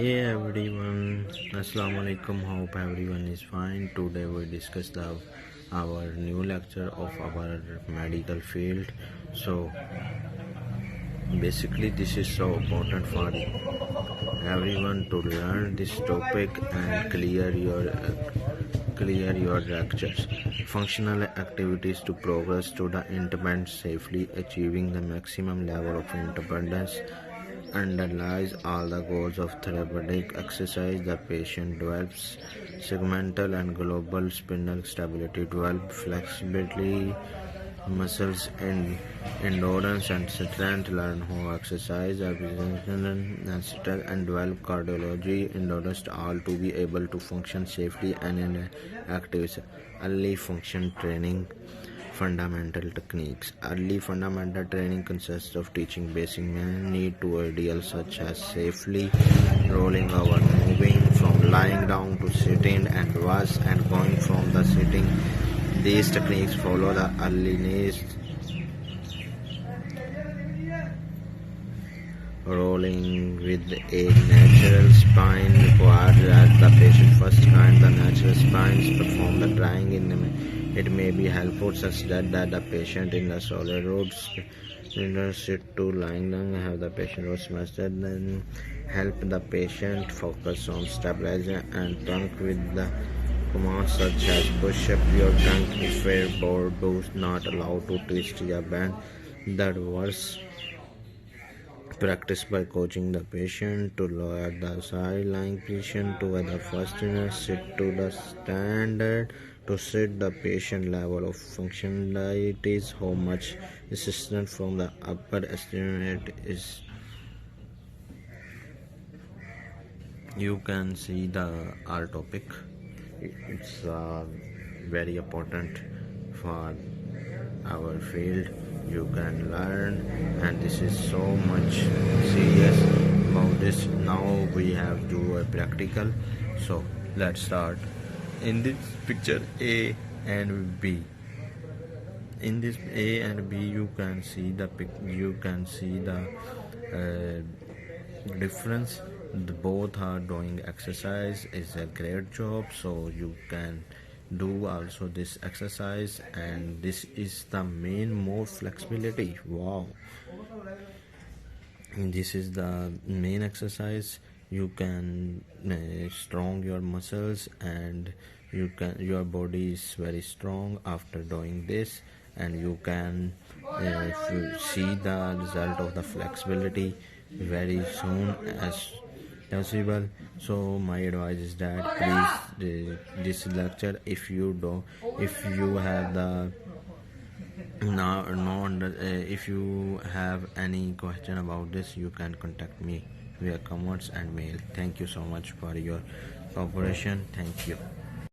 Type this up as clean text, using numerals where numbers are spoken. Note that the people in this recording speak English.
Hey everyone, Assalamu alaikum. Hope everyone is fine. Today we discuss our new lecture of our medical field. So basically, this is so important for everyone to learn this topic and clear your lectures. Functional activities to progress to the independence safely, achieving the maximum level of independence underlies all the goals of therapeutic exercise. The patient develops segmental and global spinal stability, develop flexibility, muscles and endurance and strength, learn how exercise, and develop cardiology endurance, all to be able to function safely and in active early function training. Fundamental techniques. Early fundamental training consists of teaching basic need to ideals such as safely rolling over, moving from lying down to sitting and reverse, and going from the sitting. These techniques follow the early needs. Rolling with a natural spine requires that the patient first find the natural spines, perform the drying in them. It may be helpful such that the patient in the solid roads sit to lying down, have the patient road mastered, then help the patient focus on stabilizing and trunk with the commands such as push up your trunk if a board does not allow to twist your band. That was practice by coaching the patient to lower the side lying position to the first sit to the standard to set the patient level of functionalities, how much assistance from the upper estimate is. You can see the our topic. It's very important for our field. You can learn, and this is so much serious about this. Now we have to do a practical. So let's start. In this picture, A and B. In this A and B, you can see the difference. Both are doing exercise. Is a great job. So you can do also this exercise, and this is the main more flexibility. Wow, and this is the main exercise. You can strong your muscles, and your body is very strong after doing this, and you can see the result of the flexibility very soon as possible. So my advice is that please this lecture, if you have the now no if you have any question about this, you can contact me via comments and mail. Thank you so much for your cooperation. Thank you.